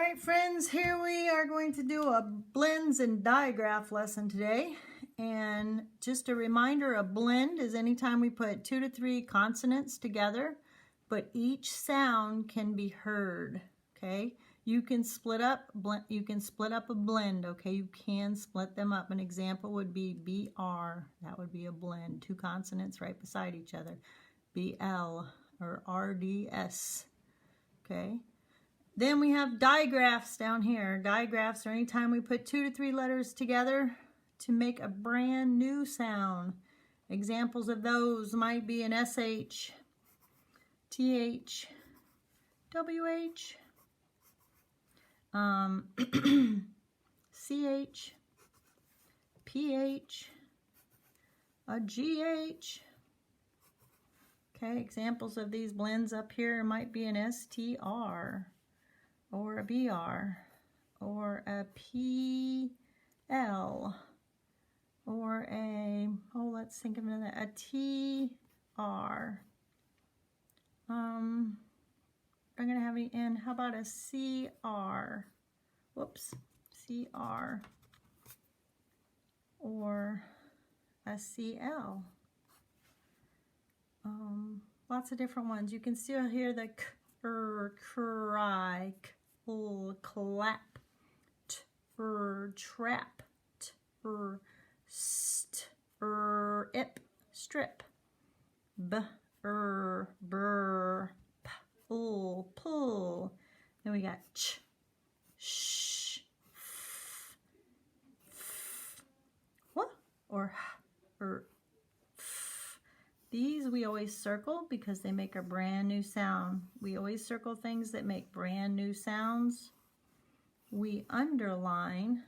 All right, friends, here we are going to do a blends and digraph lesson today. And just a reminder, a blend is anytime we put 2 to 3 consonants together, but each sound can be heard, okay? You can split up a blend, okay? You can split them up. An example would be BR. That would be a blend, 2 consonants right beside each other. BL or RDS, okay? Then we have digraphs down here. Digraphs are anytime we put 2 to 3 letters together to make a brand new sound. Examples of those might be an SH, TH, WH, CH, PH, a GH. Okay, examples of these blends up here might be an STR, or a BR, or a PL, or a, let's think of another, a TR. I'm going to have an N. How about a CR? Whoops, CR. Or a CL. Lots of different ones. You can still hear the k, cry, clap, trap, ip, strip, burr, pull. Then we got ch, sh, what, or f. These we always circle because they make a brand new sound. We always circle things that make brand new sounds. We underline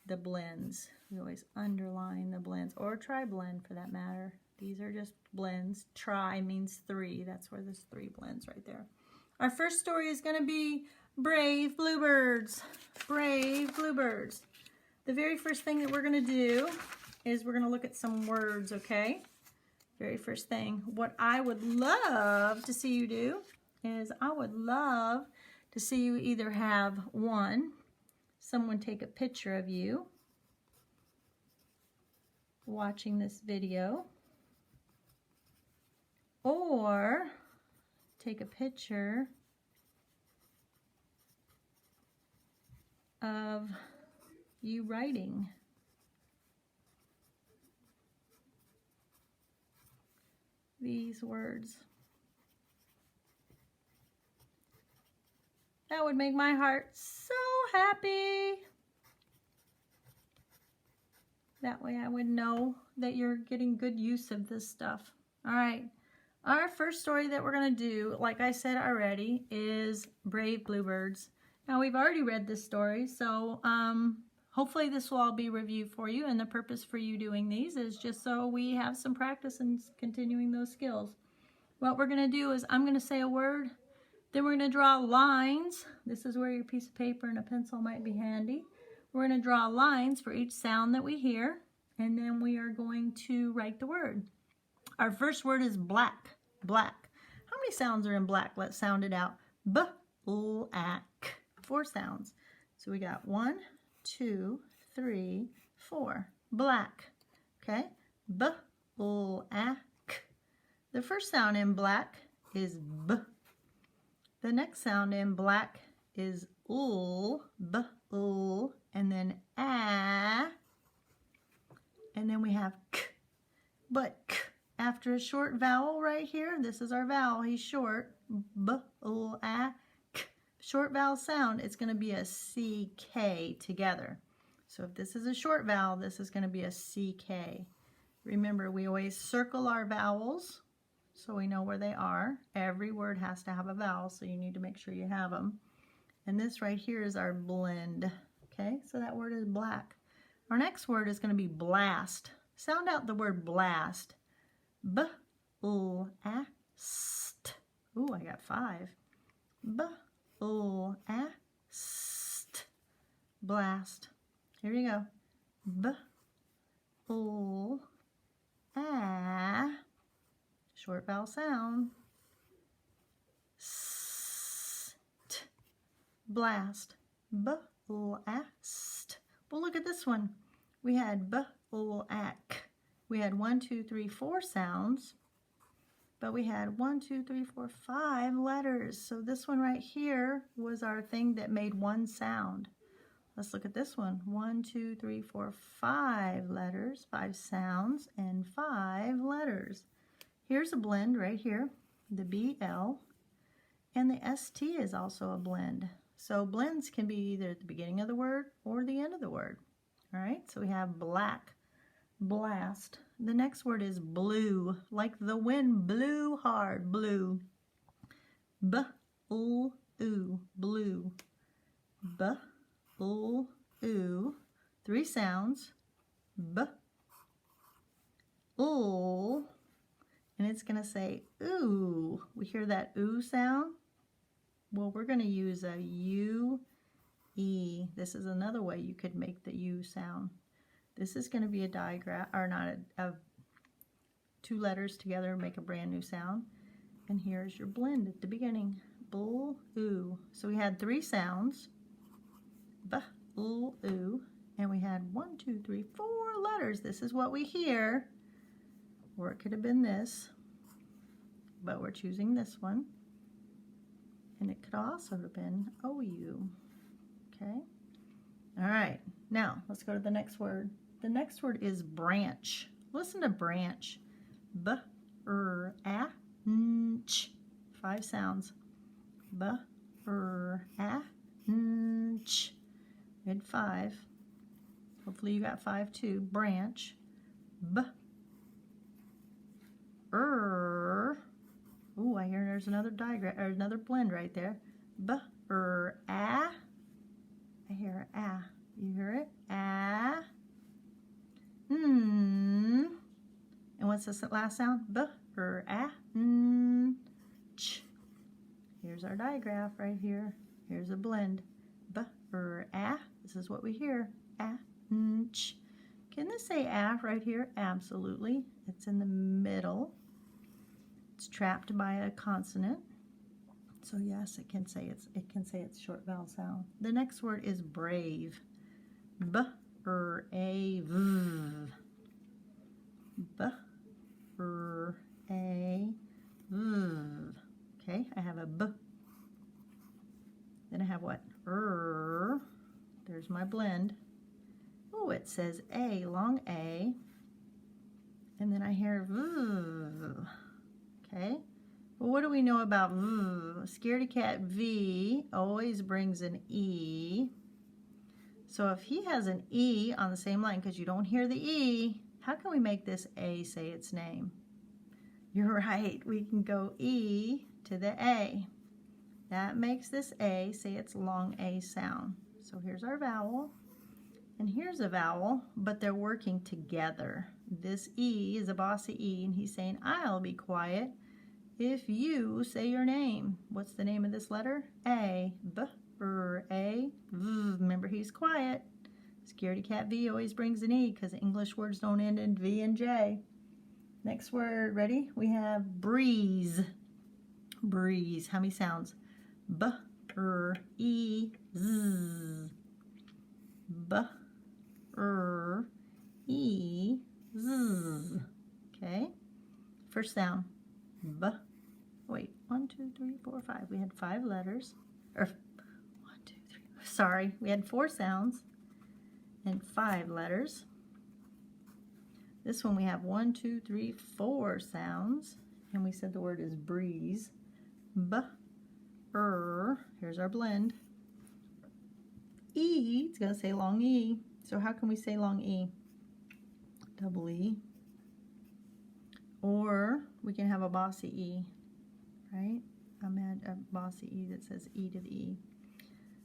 the blends. We always underline the blends, or tri-blend for that matter. These are just blends. Tri means 3. That's where there's 3 blends right there. Our first story is going to be Brave Bluebirds. Brave Bluebirds. The very first thing that we're going to do is we're going to look at some words, okay? Very first thing, what I would love to see you do is I would love to see you either have someone take a picture of you watching this video, or take a picture of you writing. These words. That would make my heart so happy. That way I would know that you're getting good use of this stuff. All right, our first story that we're going to do, like I said already, is Brave Bluebirds. Now we've already read this story, so hopefully this will all be reviewed for you, and the purpose for you doing these is just so we have some practice in continuing those skills. What we're going to do is I'm going to say a word, then we're going to draw lines. This is where your piece of paper and a pencil might be handy. We're going to draw lines for each sound that we hear, and then we are going to write the word. Our first word is black. Black. How many sounds are in black? Let's sound it out. B-l-a-k. 4 sounds. So we got 1, 2, 3, 4. Black. Okay? B-l-a-k. The first sound in black is B. The next sound in black is l, b-l, and then a. And then we have k. But k, after a short vowel right here, this is our vowel, he's short, B-l-a-k. Short vowel sound, it's going to be a CK together. So if this is a short vowel, this is going to be a CK. Remember, we always circle our vowels so we know where they are. Every word has to have a vowel, so you need to make sure you have them. And this right here is our blend. Okay, so that word is black. Our next word is going to be blast. Sound out the word blast. B-l-a-st. Ooh, I got 5. B-l-a-st. Blast. Here you go. B-l-a. Short vowel sound. St. blast, blast. Well, look at this one. We had black. We had 1, 2, 3, 4 sounds, but we had 1, 2, 3, 4, 5 letters. So this one right here was our thing that made one sound. Let's look at this one. 1, 2, 3, 4, 5 letters, 5 sounds, and 5 letters. Here's a blend right here, the BL, and the ST is also a blend. So blends can be either at the beginning of the word or the end of the word. All right, so we have black, blast. The next word is blue, like the wind blew hard, blue. B-l-oo, blue. B-l-oo. 3 sounds. B-l, and it's going to say ooh. We hear that ooh sound? Well, we're going to use a U-E. This is another way you could make the U sound. This is going to be a digraph, or not a 2 letters together make a brand new sound. And here's your blend at the beginning. Bull-oo. So we had 3 sounds. B-l-oo. And we had 1, 2, 3, 4 letters. This is what we hear. Or it could have been this. But we're choosing this one. And it could also have been OU. Okay? All right. Now, let's go to the next word. The next word is branch. Listen to branch. B-r-a-n-ch. 5 sounds. B-r-a-n-ch. We had 5. Hopefully you got 5 too. Branch. B-r. Ooh, I hear there's another digraph, or another blend right there. B-r-a. I hear a. You hear it? A. And what's this last sound? B-r-a-n-ch. Here's our digraph right here. Here's a blend. B-r-a. This is what we hear. A-n-ch. Can this say a right here? Absolutely. It's in the middle. It's trapped by a consonant. So yes, it can say it's short vowel sound. The next word is brave. B-r-a-v. B-r-a-v. Okay, I have a b. Then I have what? R. There's my blend. Oh, it says A, long A. And then I hear v. Okay. Well, what do we know about v? Scaredy cat V always brings an E. So if he has an E on the same line, because you don't hear the E, how can we make this A say its name? You're right. We can go E to the A. That makes this A say its long A sound. So here's our vowel. And here's a vowel, but they're working together. This E is a bossy E, and he's saying, I'll be quiet if you say your name. What's the name of this letter? A. B-r-a-v. Remember, he's quiet. Scaredy cat V always brings an E because English words don't end in V and J. Next word, ready? We have breeze. Breeze. How many sounds? B-r-e-z. B-r-e-z. Okay. First sound. B. Wait. 1, 2, 3, 4, 5. We had 5 letters. Or 1, 2, 3. Sorry. We had 4 sounds and 5 letters. This one we have 1, 2, 3, 4 sounds. And we said the word is breeze. B-r. Here's our blend. E, it's going to say long E. So how can we say long E? Double E. Or we can have a bossy E, right? I'm at a bossy E that says E to the E.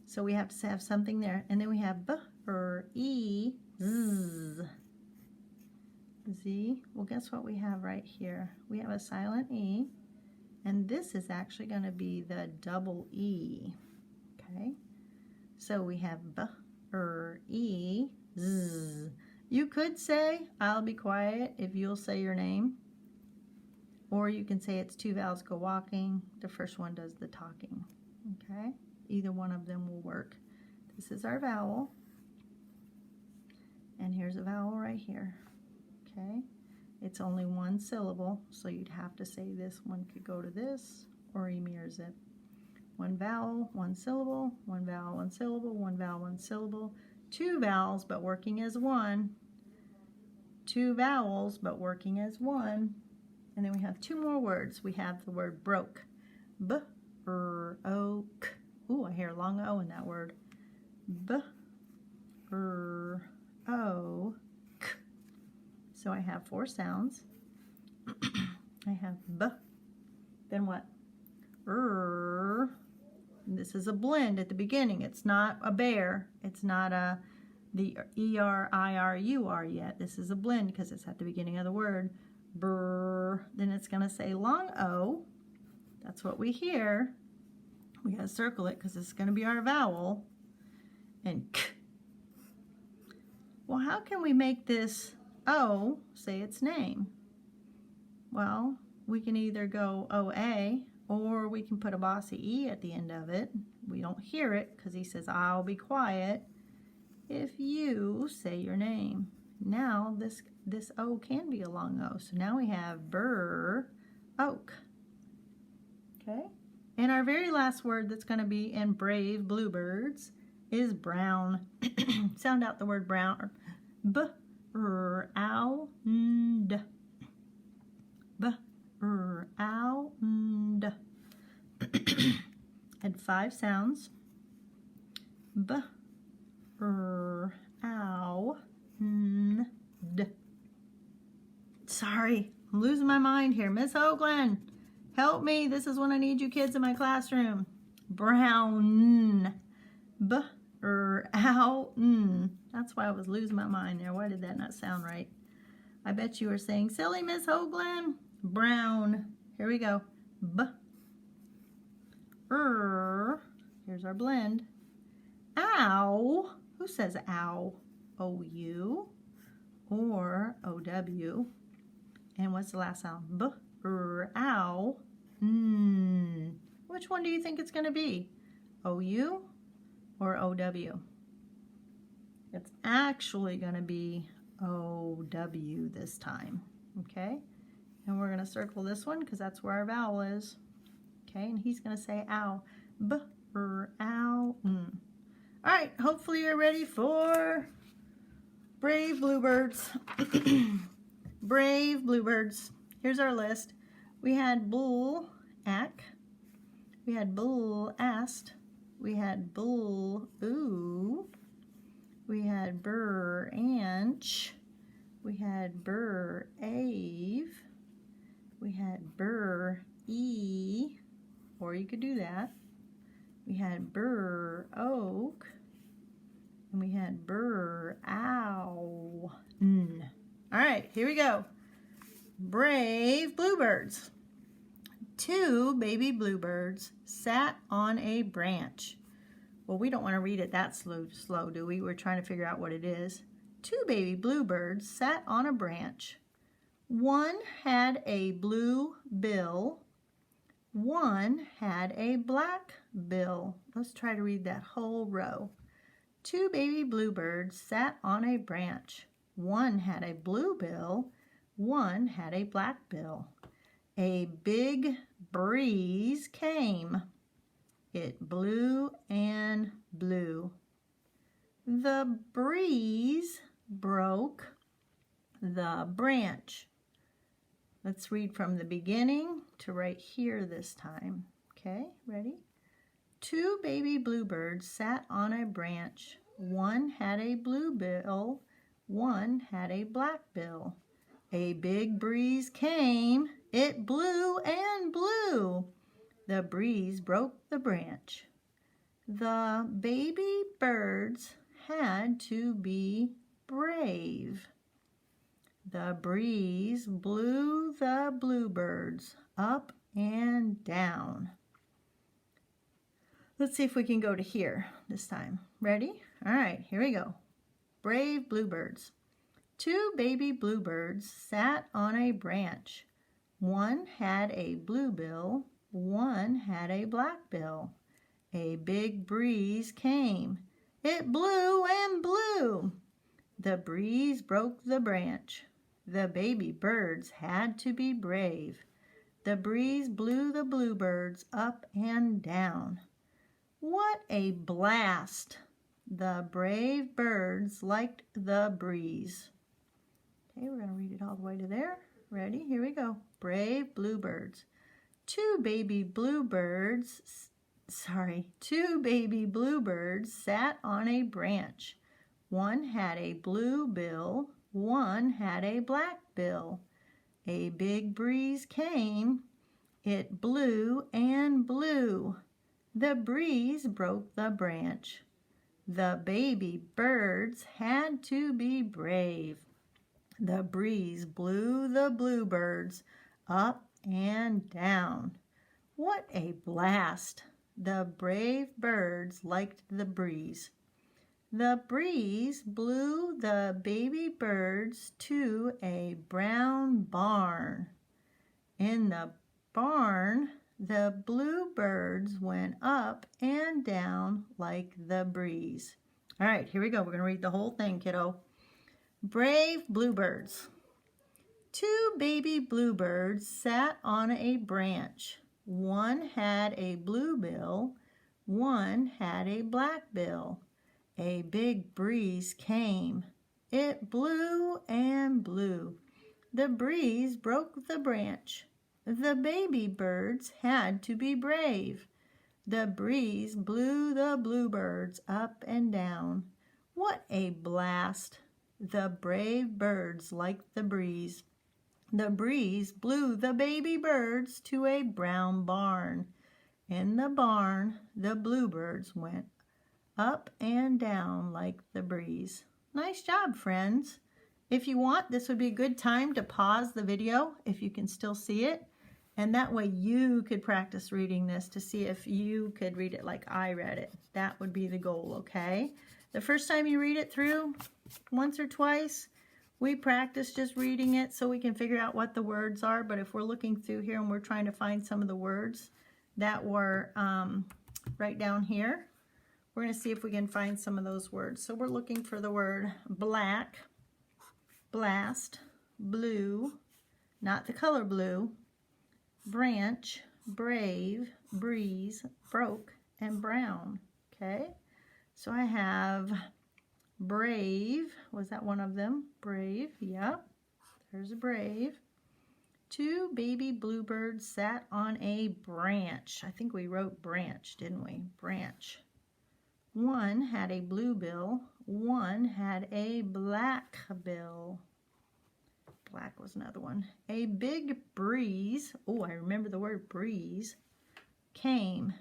So we have to have something there. And then we have B-r-e, Z. Z. Well, guess what we have right here? We have a silent E. And this is actually going to be the double E. Okay? So we have B-r-e-z. You could say, I'll be quiet if you'll say your name. Or you can say it's 2 vowels go walking. The first one does the talking. Okay? Either one of them will work. This is our vowel. And here's a vowel right here. Okay? It's only one syllable, so you'd have to say this one could go to this, or he mirrors it. One vowel, one syllable, one vowel, one syllable, one vowel, one syllable. Two vowels, but working as one. Two vowels, but working as one. And then we have two more words. We have the word broke. B-r-o-k. Ooh, I hear a long O in that word. B-r-o-k. So I have four sounds. I have B. Then what? R. This is a blend at the beginning. It's not a bear. It's not the E-R-I-R-U-R yet. This is a blend because it's at the beginning of the word. Brr. Then it's going to say long O. That's what we hear. We got to circle it because it's going to be our vowel. And k. Well, how can we make this O say its name? Well, we can either go O-A, or we can put a bossy E at the end of it. We don't hear it because he says, I'll be quiet if you say your name. Now this O can be a long O. So now we have burr oak. Okay? And our very last word that's going to be in brave bluebirds is brown. Sound out the word brown. B-r-ow-n-d. B-r-ow-n-d. Had five sounds. B-r-ow-n-d. Sorry, I'm losing my mind here. Miss Hoagland, help me. This is when I need you kids in my classroom. Brown. B-r-ow-n. That's why I was losing my mind there. Why did that not sound right? I bet you were saying, silly Miss Hoagland. Brown. Here we go. B-r. Here's our blend. Ow. Who says ow? O-U or O-W. And what's the last sound? B-r-ow. N. Which one do you think it's going to be? O-U or O-W? It's actually going to be O-W this time. Okay? And we're going to circle this one because that's where our vowel is. Okay? And he's going to say ow. B-r-ow-n. All right, hopefully you're ready for brave bluebirds. Brave bluebirds. Here's our list. We had bull, ack. We had bull, ast. We had bull, ooh. We had burr, anch. We had burr, ave. We had burr, e. Or you could do that. We had burr, oak. And we had burr, ow, n. All right, here we go. Brave bluebirds. Two baby bluebirds sat on a branch. Well, we don't want to read it that slow, do we? We're trying to figure out what it is. Two baby bluebirds sat on a branch. One had a blue bill. One had a black bill. Let's try to read that whole row. Two baby bluebirds sat on a branch. One had a blue bill. One had a black bill. A big breeze came. It blew and blew. The breeze broke the branch. Let's read from the beginning to right here this time. Okay, ready? Two baby bluebirds sat on a branch. One had a blue bill. One had a black bill. A big breeze came. It blew and blew. The breeze broke the branch. The baby birds had to be brave. The breeze blew the bluebirds up and down. Let's see if we can go to here this time. Ready? All right, here we go. Brave bluebirds. Two baby bluebirds sat on a branch. One had a blue bill. One had a black bill. A big breeze came. It blew and blew. The breeze broke the branch. The baby birds had to be brave. The breeze blew the bluebirds up and down. What a blast! The brave birds liked the breeze. Okay, we're going to read it all the way to there. Ready? Here we go. Brave bluebirds. Two baby bluebirds sat on a branch. One had a blue bill, one had a black bill. A big breeze came. It blew and blew. The breeze broke the branch. The baby birds had to be brave. The breeze blew the bluebirds up and down. What a blast! The brave birds liked the breeze. The breeze blew the baby birds to a brown barn. In the barn, the bluebirds went up and down like the breeze. All right, here we go. We're going to read the whole thing, kiddo. Brave bluebirds. Two baby bluebirds sat on a branch. One had a blue bill, one had a black bill. A big breeze came. It blew and blew. The breeze broke the branch. The baby birds had to be brave. The breeze blew the bluebirds up and down. What a blast! The brave birds liked the breeze. The breeze blew the baby birds to a brown barn. In the barn, the bluebirds went up and down like the breeze. Nice job, friends. If you want, this would be a good time to pause the video if you can still see it. And that way you could practice reading this to see if you could read it like I read it. That would be the goal, okay? The first time you read it through, once or twice, we practice just reading it so we can figure out what the words are. But if we're looking through here and we're trying to find some of the words that were right down here, we're going to see if we can find some of those words. So we're looking for the word black, blast, blue, not the color blue, branch, brave, breeze, broke, and brown. Okay, so I have brave. Was that one of them? Brave, yep. There's a brave. Two baby bluebirds sat on a branch. I think we wrote branch, didn't we? Branch. One had a blue bill, one had a black bill. Black was another one. A big breeze, oh, I remember the word breeze, came.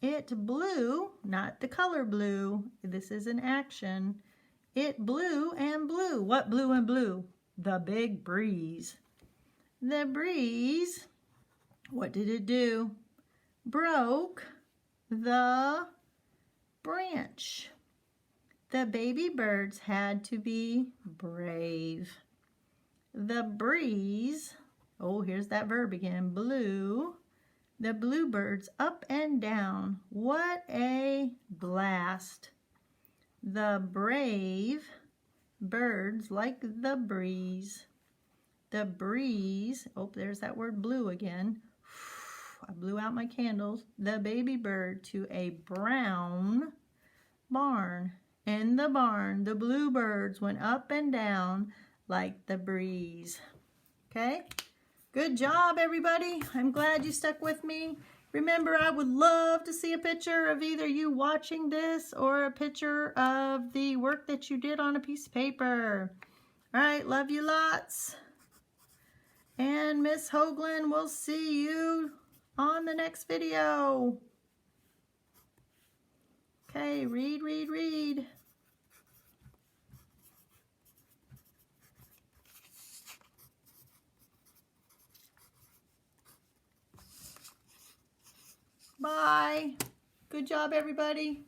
It blew, not the color blue, this is an action. It blew and blew. What blew and blew? The big breeze. The breeze, what did it do? Broke the branch. The baby birds had to be brave. The breeze, oh, here's that verb again, blew the bluebirds up and down. What a blast. The brave birds like the breeze. The breeze, oh, there's that word blew again. I blew out my candles. The baby bird to a brown barn. In the barn, the bluebirds went up and down like the breeze. Okay? Good job, everybody. I'm glad you stuck with me. Remember, I would love to see a picture of either you watching this or a picture of the work that you did on a piece of paper. All right, love you lots. And Miss Hoagland will see you on the next video. Okay, read, read, read. Bye. Good job, everybody.